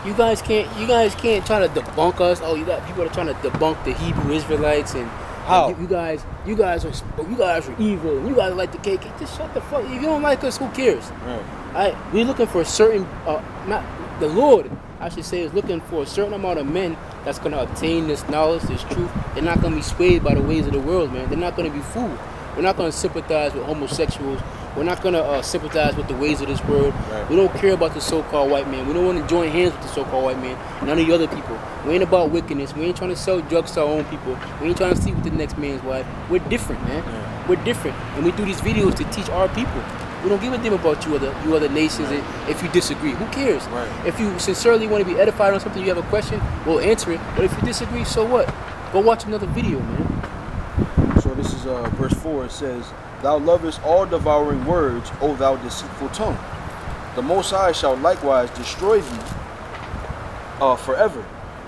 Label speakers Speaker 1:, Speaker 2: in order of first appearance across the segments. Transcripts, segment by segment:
Speaker 1: You guys can't try to debunk us. Oh, you got people that are trying to debunk the Hebrew Israelites and
Speaker 2: how
Speaker 1: you guys are evil and you guys like the cake. Just shut the fuck. If you don't like us, who cares?
Speaker 2: right.
Speaker 1: We're looking for a certain not the Lord, I should say, is looking for a certain amount of men that's gonna obtain this knowledge, this truth. They're not gonna be swayed by the ways of the world, man. They're not gonna be fooled. We're not gonna sympathize with homosexuals. We're not gonna sympathize with the ways of this world.
Speaker 2: Right.
Speaker 1: We don't care about the so-called white man. We don't want to join hands with the so-called white man. None of the other people. We ain't about wickedness. We ain't trying to sell drugs to our own people. We ain't trying to sleep with the next man's wife. We're different, man.
Speaker 2: Yeah.
Speaker 1: We're different, and we do these videos to teach our people. We don't give a damn about you other nations.
Speaker 2: Right.
Speaker 1: If you disagree, who cares?
Speaker 2: Right.
Speaker 1: If you sincerely want to be edified on something, you have a question, we'll answer it. But if you disagree, so what? Go watch another video, man.
Speaker 2: So this is verse 4. It says, "Thou lovest all devouring words, O thou deceitful tongue. The Most High shall likewise destroy thee forever.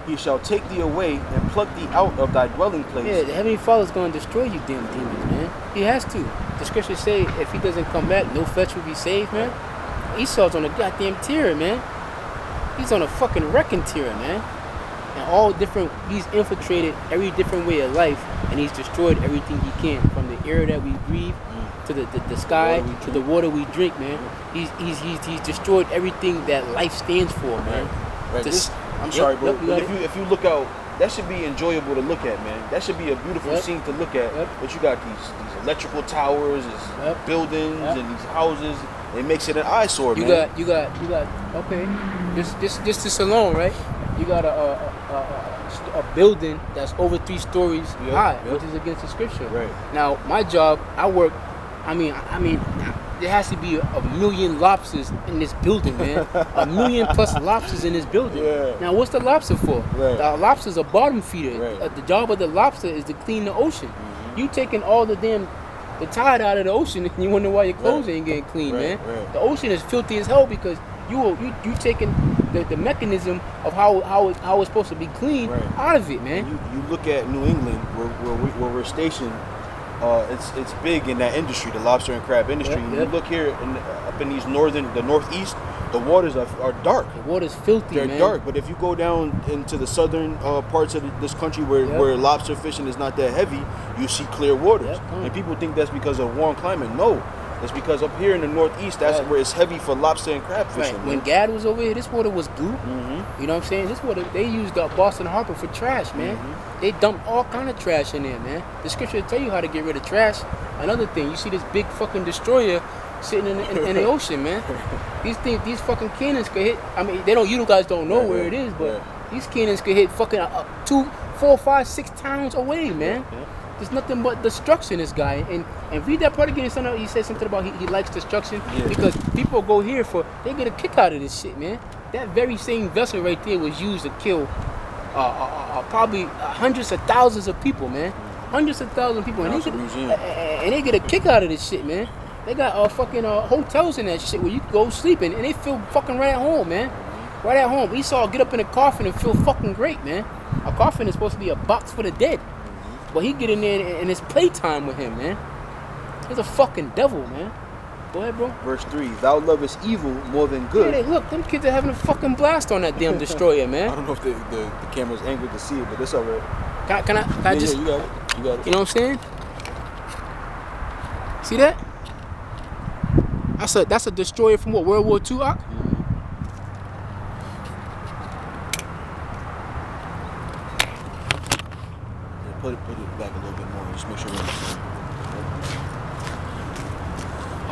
Speaker 2: He shall take thee away and pluck thee out of thy dwelling place."
Speaker 1: Yeah, the Heavenly Father's going to destroy you damn demons, man. He has to. The scriptures say if he doesn't come back, no flesh will be saved, man. Esau's on a goddamn tear, man. He's on a fucking wrecking tear, man. And he's infiltrated every different way of life, and he's destroyed everything he can, from the air that we breathe to the sky to the water we drink, man. He's destroyed everything that life stands for, man.
Speaker 2: Right. I'm sorry, bro. But if you look out, that should be enjoyable to look at, man. That should be a beautiful scene to look at. But you got these electrical towers, these buildings, and these houses. It makes it an eyesore, man.
Speaker 1: You got. Okay, just this alone, right? You got a building that's over 3 stories high, which is against the scripture.
Speaker 2: Right.
Speaker 1: Now, my job, I work. I mean, there has to be a million lobsters in this building, man. 1 million plus lobsters in this building.
Speaker 2: Yeah.
Speaker 1: Now, what's the lobster for?
Speaker 2: Right.
Speaker 1: The lobster's a bottom feeder.
Speaker 2: Right.
Speaker 1: The job of the lobster is to clean the ocean. You taking all the tide out of the ocean, and you wonder why your clothes ain't getting clean, man.
Speaker 2: Right.
Speaker 1: The ocean is filthy as hell because you taking the mechanism of how it's supposed to be clean out of it, man.
Speaker 2: You look at New England, where we're stationed. It's big in that industry, the lobster and crab industry. And you look here up in the northeast, the waters are dark.
Speaker 1: The water's filthy,
Speaker 2: They're
Speaker 1: man.
Speaker 2: dark. But if you go down into the southern parts of this country where lobster fishing is not that heavy, you see clear waters. And people think that's because of warm climate. No, it's because up here in the northeast, that's where it's heavy for lobster and crab fishing.
Speaker 1: Right. When Gad was over here, this water was blue. You know what I'm saying? This water, they used Boston Harbor for trash, man. They dumped all kind of trash in there, man. The scripture tell you how to get rid of trash. Another thing, you see this big fucking destroyer sitting in the ocean, man. These fucking cannons could hit. I mean, you guys don't know where it is, but these cannons could hit fucking 2, 4, 5, 6 towns away, man. There's nothing but destruction, this guy. And read that part again. He said something about he likes destruction because people go here they get a kick out of this shit, man. That very same vessel right there was used to kill probably hundreds of thousands of people, man. Hundreds of thousands of people. And they get a kick out of this shit, man. They got fucking hotels in that shit where you can go sleep and they feel fucking right at home, man. Right at home. Esau get up in a coffin and feel fucking great, man. A coffin is supposed to be a box for the dead. But he get in there and it's playtime with him, man. He's a fucking devil, man. Go ahead, bro.
Speaker 2: Verse 3, "Thou lovest evil more than good."
Speaker 1: Yeah, look, them kids are having a fucking blast on that damn destroyer, man.
Speaker 2: I don't know if the camera's angled to see it, but it's all right.
Speaker 1: Can I just...
Speaker 2: you got it. You got it.
Speaker 1: You know what I'm saying? See that? That's a destroyer from what, World War II, Ak?
Speaker 2: Put it back a little bit more. Just make sure we're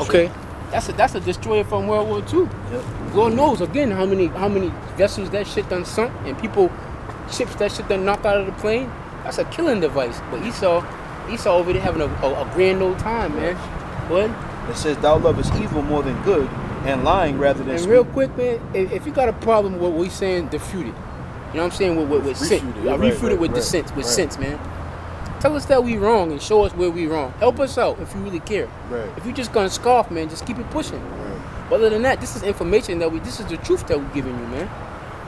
Speaker 1: okay. That's a destroyer from World War II. Lord knows again how many vessels that shit done sunk and ships that shit done knocked out of the plane. That's a killing device. But Esau over there having a grand old time, man. What?
Speaker 2: It says, "Thou lovest evil more than good, and lying rather than."
Speaker 1: And real quick, man, if you got a problem with what we saying, defute it. You know what I'm saying? With sense. Refute it with sense, man. Tell us that we wrong and show us where we wrong. Help us out if you really care.
Speaker 2: Right.
Speaker 1: If you just gonna scoff, man, just keep it pushing. But other than that, this is information this is the truth that we're giving you, man.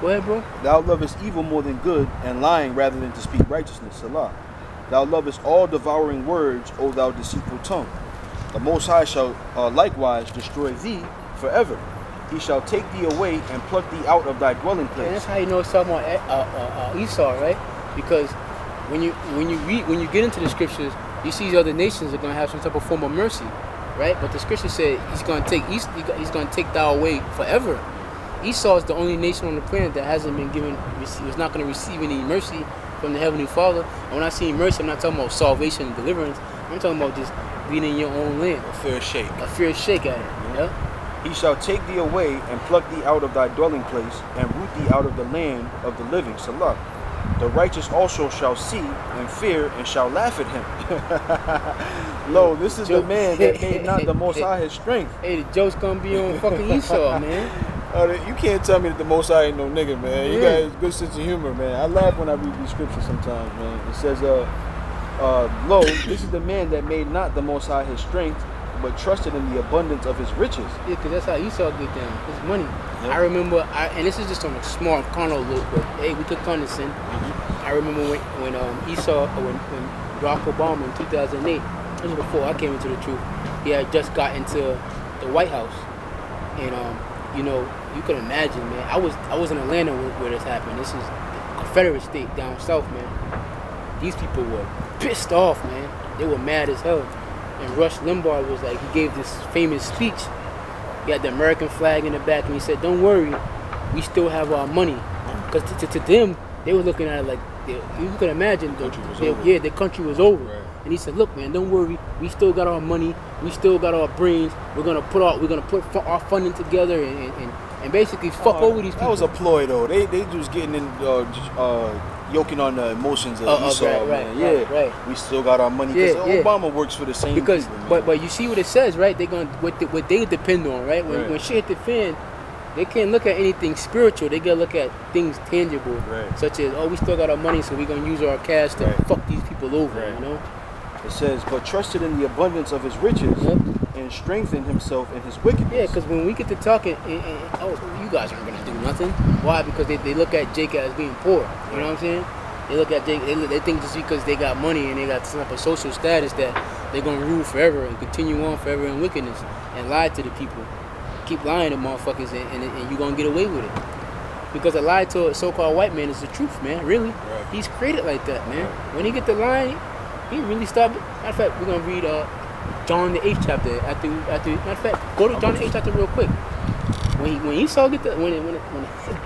Speaker 1: Go ahead, bro.
Speaker 2: "Thou lovest evil more than good, and lying rather than to speak righteousness." Salah. "Thou lovest all devouring words, O thou deceitful tongue. The Most High shall likewise destroy thee forever. he shall take thee away and pluck thee out of thy dwelling place.
Speaker 1: And that's how you know it's talking about Esau, right? Because when you get into the scriptures, you see these other nations are gonna have some type of form of mercy, right? But the scripture said he's gonna take thou away forever. Esau is the only nation on the planet that hasn't been given, was not gonna receive any mercy from the Heavenly Father. And when I say mercy, I'm not talking about salvation and deliverance. I'm talking about just being in your own land.
Speaker 2: A fair shake.
Speaker 1: A fair shake at it. Yeah.
Speaker 2: He shall take thee away and pluck thee out of thy dwelling place and root thee out of the land of the living. Salah. The righteous also shall see and fear and shall laugh at him. Lo, this is the man that made not the Most High his strength.
Speaker 1: Hey, the joke's gonna be on fucking Esau, man.
Speaker 2: You can't tell me that the Most High ain't no nigga, man. You got a good sense of humor, man. I laugh when I read these scriptures sometimes, man. It says, lo, this is the man that made not the Most High his strength, but trusted in the abundance of his riches.
Speaker 1: Yeah, because that's how Esau get down. His money.
Speaker 2: Yep.
Speaker 1: I remember, and this is just on a small carnal look, but hey, we could condescend. I remember when Esau, when Barack Obama in 2008, this was before I came into the truth, he had just got into the White House. And, you know, you can imagine, man, I was in Atlanta where this happened. This is a Confederate state down south, man. These people were pissed off, man. They were mad as hell. And Rush Limbaugh was like, he gave this famous speech. He had the American flag in the back, and he said, "Don't worry, we still have our money." Because to them, they were looking at it like, you can imagine, the country was over. Right. And he said, "Look, man, don't worry, we still got our money, we still got our brains. We're gonna put our funding together and basically fuck over these people."
Speaker 2: That was a ploy, though. They just getting in, yoking on the emotions of Esau, man.
Speaker 1: Right.
Speaker 2: We still got our money because Obama works for the same people, man.
Speaker 1: But you see what it says, right? They're gonna what they depend on, right? When shit hit the fan, they can't look at anything spiritual. They gotta look at things tangible,
Speaker 2: right.
Speaker 1: Such as, we still got our money, so we're gonna use our cash to fuck these people over, you know.
Speaker 2: It says, but trusted in the abundance of his riches and strengthened himself in his wickedness.
Speaker 1: Yeah, because when we get to talking, you guys aren't gonna do nothing. Why? Because they look at Jake as being poor. You know what I'm saying? They look at Jake. They think just because they got money and they got some type of social status that they're gonna rule forever and continue on forever in wickedness and lie to the people. Keep lying to motherfuckers and you're gonna get away with it. Because a lie to a so-called white man is the truth, man. Really, he's created like that, man. When he get the lying, he really stopped. Matter of fact, we're gonna read John the 8th chapter. After matter of fact, go to John the 8th chapter real quick. When Esau get the when the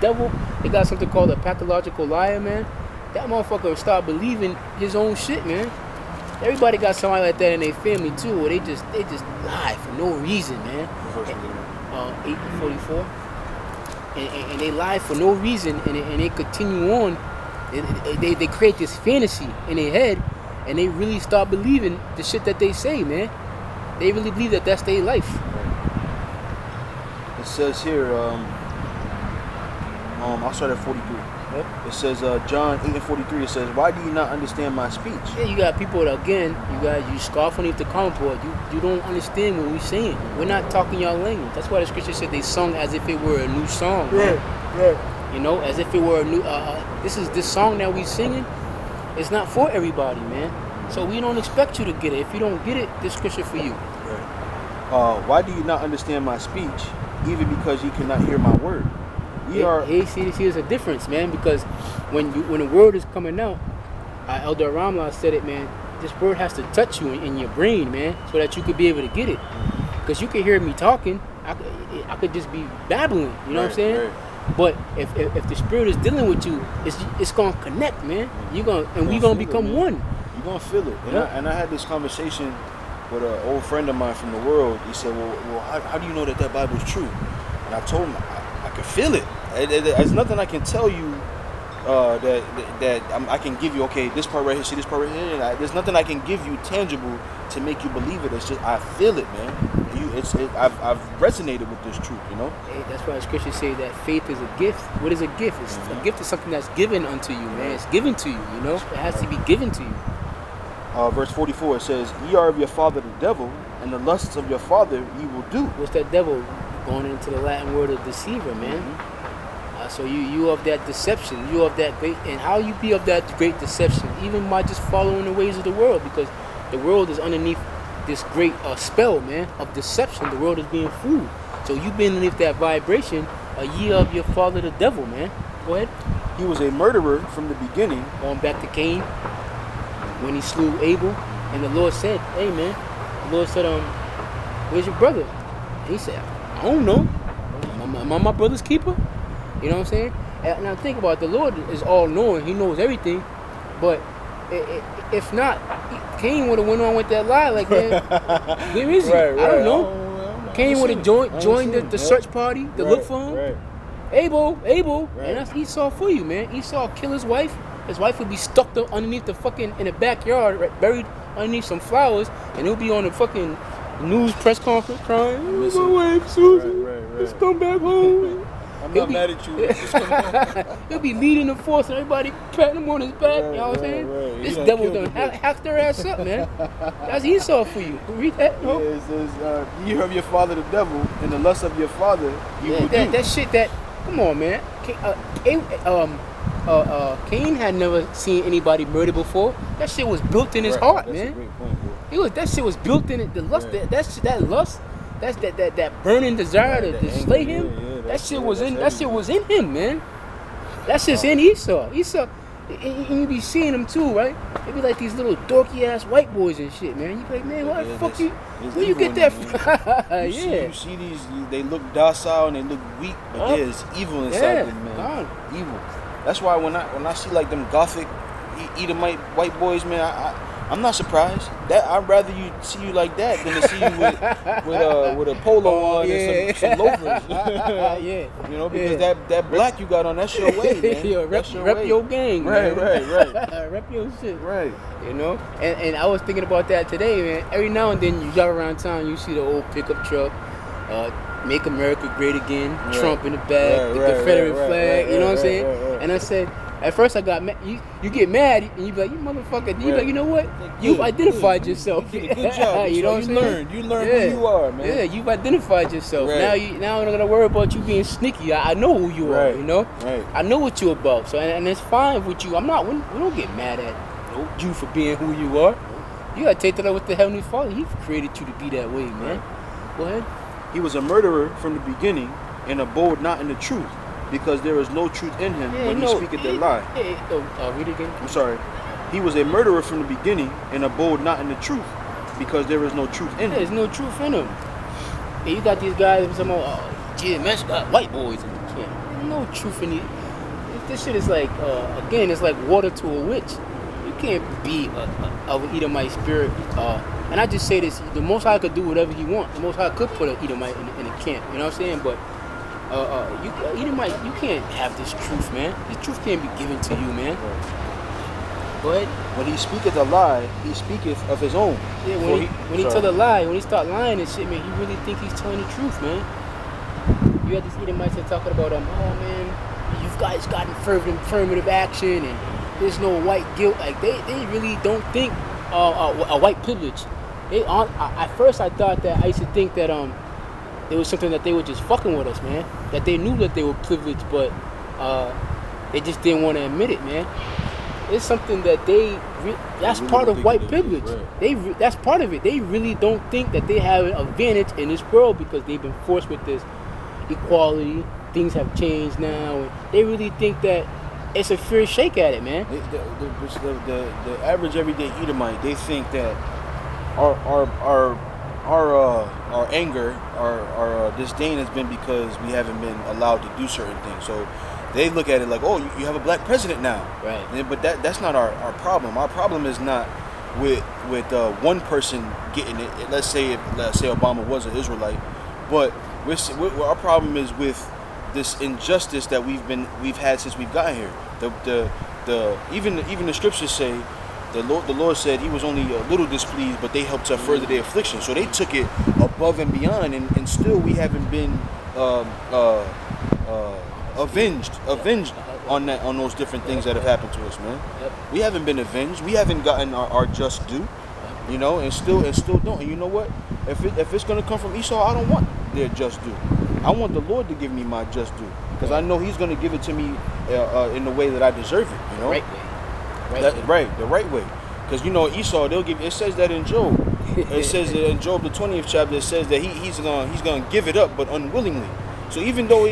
Speaker 1: devil, they got something called a pathological liar, man. That motherfucker start believing his own shit, man. Everybody got somebody like that in their family too, where they just lie for no reason, man. 8:44, and they lie for no reason, and they continue on. They create this fantasy in their head, and they really start believing the shit that they say, man. They really believe that that's their life.
Speaker 2: It says here, I'll start at 43. It says, John 8:43, it says, why do you not understand my speech?
Speaker 1: Yeah, you got people that, again, you scoff underneath the comment board. You don't understand what we're saying. We're not talking your language. That's why the scripture said they sung as if it were a new song.
Speaker 2: Right.
Speaker 1: You know, as if it were a new, this song that we singing, it's not for everybody, man. So we don't expect you to get it. If you don't get it, this scripture for you.
Speaker 2: Right. Why do you not understand my speech, even because you cannot hear my word?
Speaker 1: See, there's a difference, man, because when the word is coming out, Elder Ramla said it, man, this word has to touch you in your brain, man, so that you could be able to get it. Because you can hear me talking, I could just be babbling, you know what I'm saying? Right. But if the spirit is dealing with you, it's gonna connect, man. We're gonna become one.
Speaker 2: You're gonna feel it. And I had this conversation with an old friend of mine from the world. He said, well, how do you know that Bible is true? And I told him, I can feel it. There's nothing I can tell you that I can give you. Okay, this part right here, see this part right here. There's nothing I can give you tangible to make you believe it. It's just I feel it, man. I've resonated with this truth, you know.
Speaker 1: Hey, that's why the scriptures say that faith is a gift. What is a gift? It's a gift is something that's given unto you, man. It's given to you, you know. It has to be given to you.
Speaker 2: Verse 44, it says, "Ye are of your father the devil, and the lusts of your father ye will do."
Speaker 1: What's that devil? Going into the Latin word of deceiver, man. So you of that deception, you of that great, and how you be of that great deception, even by just following the ways of the world, because the world is underneath this great spell, man, of deception. The world is being fooled. So you've been underneath that vibration a year of your father, the devil, man. Go ahead.
Speaker 2: He was a murderer from the beginning.
Speaker 1: Going back to Cain, when he slew Abel, and the Lord said, "Hey, man," the Lord said, "Where's your brother?" And he said, "I don't know. Am I my brother's keeper?" You know what I'm saying? And now think about it. The Lord is all knowing. He knows everything. But if not, Cain would have went on with that lie. Like, man, where is he?
Speaker 2: Right.
Speaker 1: I don't know. Cain would have joined the search party to look for him.
Speaker 2: Right.
Speaker 1: Abel,
Speaker 2: Right.
Speaker 1: and that's Esau for you, man. Esau kill his wife. His wife would be stuck up underneath the fucking in the backyard, right, buried underneath some flowers, and he'll be on the fucking news press conference crying. Oh, my wife, Susan,
Speaker 2: Right.
Speaker 1: just come back home.
Speaker 2: I'm not mad at you.
Speaker 1: He'll be leading the force and everybody patting him on his back. You know what I'm saying?
Speaker 2: Right.
Speaker 1: This devil done hacked their ass up, man. That's Esau for you. Read that.
Speaker 2: Yeah, it says, "You of your father the devil, and the lust of your father you will do."
Speaker 1: That shit. That come on, man. Cain had never seen anybody murder before. That shit was built in his heart,
Speaker 2: That's
Speaker 1: man.
Speaker 2: a great point, bro.
Speaker 1: That shit was built in it. The lust,
Speaker 2: Yeah.
Speaker 1: that lust, that burning desire
Speaker 2: Right,
Speaker 1: to
Speaker 2: the
Speaker 1: slay
Speaker 2: anger,
Speaker 1: him.
Speaker 2: yeah,
Speaker 1: that
Speaker 2: that's-
Speaker 1: shit
Speaker 2: yeah,
Speaker 1: was
Speaker 2: that's
Speaker 1: in. That
Speaker 2: heavy.
Speaker 1: shit was in him, man. That's just in Esau. Esau, and you be seeing them too, right? They be like these little dorky ass white boys and shit, man. You be like, man, why the fuck you?
Speaker 2: There's
Speaker 1: Where you
Speaker 2: evil
Speaker 1: get that
Speaker 2: in
Speaker 1: from?
Speaker 2: them. You see these, they look docile and they look weak, but there's evil inside them, man. Evil. That's why when I see like them gothic Edomite white boys, man, I'm not surprised. That I'd rather you see you like that than to see you with a polo on and some loafers.
Speaker 1: Yeah.
Speaker 2: You know, because that black you got on, that's your way, man.
Speaker 1: Yo, rep your gang,
Speaker 2: right,
Speaker 1: man.
Speaker 2: right.
Speaker 1: Rep your shit.
Speaker 2: Right.
Speaker 1: You know? And I was thinking about that today, man. Every now and then you drive around town, you see the old pickup truck, Make America Great Again,
Speaker 2: Right.
Speaker 1: Trump in the back, the Confederate flag, you know what I'm saying?
Speaker 2: Right.
Speaker 1: And I said, at first I got mad. You get mad and you be like, you motherfucker. You be like, you know what? You've identified yourself.
Speaker 2: Good job.
Speaker 1: You know what I'm saying?
Speaker 2: You learned who you are, man.
Speaker 1: Yeah, you've identified yourself.
Speaker 2: Right.
Speaker 1: Now I'm not gonna worry about you being sneaky. I know who you are. You know.
Speaker 2: Right.
Speaker 1: I know what you're about. So and it's fine with you. We don't get mad at you for being who you are. You gotta take that up with the Heavenly Father. He created you to be that way, man. Go ahead.
Speaker 2: He was a murderer from the beginning and abode not in the truth, because there is no truth in him when he speaketh a lie.
Speaker 1: Read it again.
Speaker 2: I'm sorry. He was a murderer from the beginning and abode not in the truth, because there is no truth in him.
Speaker 1: There's no truth in him. And you got these guys some GMS got white boys and there's no truth in it. This shit is like again, it's like water to a witch. You can't be of an Edomite spirit. And I just say this: the Most High could do whatever He wants. The Most High could put an Edomite in a camp. You know what I'm saying? But Edomite, you can't have this truth, man. This truth can't be given to you, man. But
Speaker 2: when he speaketh a lie, he speaketh of his own.
Speaker 1: Yeah, when he tell a lie, when he start lying and shit, man, he really think he's telling the truth, man. You had this Edomites that talking about oh man, you guys got affirmative action and there's no white guilt. Like they really don't think a white privilege. At first I thought that I used to think that it was something that they were just fucking with us, man. That they knew that they were privileged, but they just didn't want to admit it, man. It's something that that's
Speaker 2: really
Speaker 1: part of
Speaker 2: think
Speaker 1: white
Speaker 2: it is,
Speaker 1: privilege.
Speaker 2: right.
Speaker 1: That's part of it. They really don't think that they have an advantage in this world because they've been forced with this equality. Things have changed now. And they really think that it's a fair shake at it, man.
Speaker 2: The average everyday Edomite, they think that our anger, our disdain has been because we haven't been allowed to do certain things. So they look at it like, oh, you have a black president now.
Speaker 1: Right.
Speaker 2: But that's not our problem. Our problem is not with one person getting it. Let's say Obama was an Israelite, but our problem is with this injustice that we've had since we've gotten here. Even the scriptures say the Lord said He was only a little displeased, but they helped to further their affliction. So they took it above and beyond, and still we haven't been avenged on those different things that have happened to us, man.
Speaker 1: Yep.
Speaker 2: We haven't been avenged. We haven't gotten our just due, you know, and still don't. And you know what? If it's gonna come from Esau, I don't want their just due. I want the Lord to give me my just due, because I know He's gonna give it to me in the way that I deserve it. You know,
Speaker 1: Right way.
Speaker 2: the right way. Because you know Esau, they'll give. It says that in Job, It says in Job the 20th chapter, it says that he's gonna give it up, but unwillingly. So even though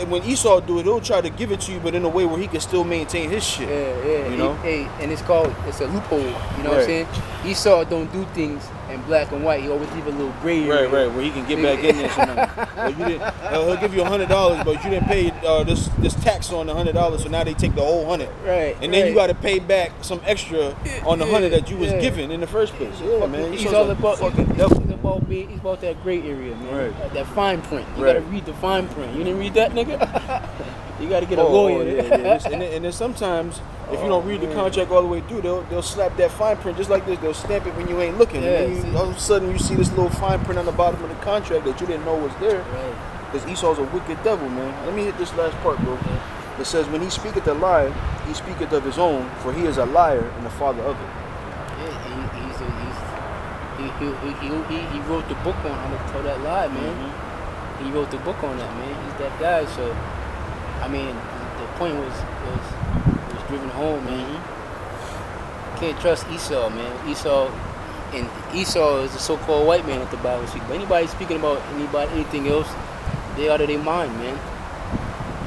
Speaker 2: when Esau do it, he'll try to give it to you, but in a way where he can still maintain his shit.
Speaker 1: Yeah.
Speaker 2: You know?
Speaker 1: And it's a loophole. You know what I'm saying? Esau don't do things in black and white. He always leave a little gray area.
Speaker 2: Right, where he can get back in there. He'll give you $100, but you didn't pay this tax on the $100, so now they take the whole 100.
Speaker 1: Right.
Speaker 2: And then you got to pay back some extra on the 100 that you was given in the first place. Yeah, man.
Speaker 1: He's all about fucking devil. He's about that gray area, man.
Speaker 2: Right.
Speaker 1: That fine print. You gotta read the fine print. You didn't read that, nigga? You gotta get a lawyer.
Speaker 2: Yeah. And then sometimes, if you don't read the contract all the way through, they'll slap that fine print just like this. They'll stamp it when you ain't looking.
Speaker 1: Yeah,
Speaker 2: and then all of a sudden you see this little fine print on the bottom of the contract that you didn't know was there. Because Esau's a wicked devil, man. Let me hit this last part, bro. It says, when he speaketh a lie, he speaketh of his own, for he is a liar and the father of it.
Speaker 1: He wrote the book on how to tell that lie, man. He wrote the book on that, man. He's that guy. So, I mean, the point was driven home, man. Can't trust Esau, man. Esau is the so-called white man at the Bible speak. But anybody speaking about anything else, they out of their mind, man.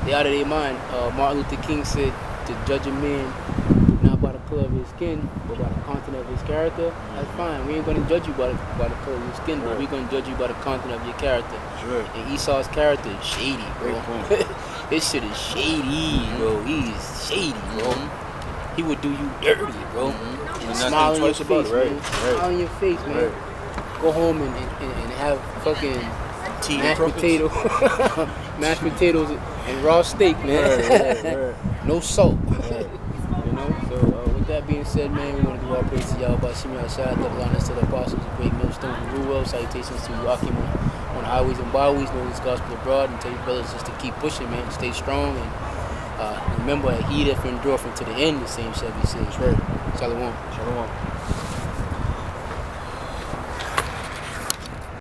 Speaker 1: They out of their mind. Martin Luther King said to judge a man not by the color of his skin, but by the content of his character. That's fine. We ain't gonna judge you by the color of your skin, but we're gonna judge you by the content of your character.
Speaker 2: Sure.
Speaker 1: And Esau's character is shady, bro. This shit is shady, bro. He's shady, bro. He would do you dirty, bro. And smile on your face, man. Smile on your face, man. Go home and have fucking mashed potatoes and raw steak, man. No salt. You know. So with that being said, man, we want to give all praise to y'all about Shimmy outside, double honors to the apostles, the great millstones and rule well. Salutations to Joachim on the highways and byways, know this gospel abroad, and tell your brothers just to keep pushing, man. Stay strong and remember, he that endureth to the end, the same shall be saved.
Speaker 2: That's right.
Speaker 1: Shalom.
Speaker 2: Shalom.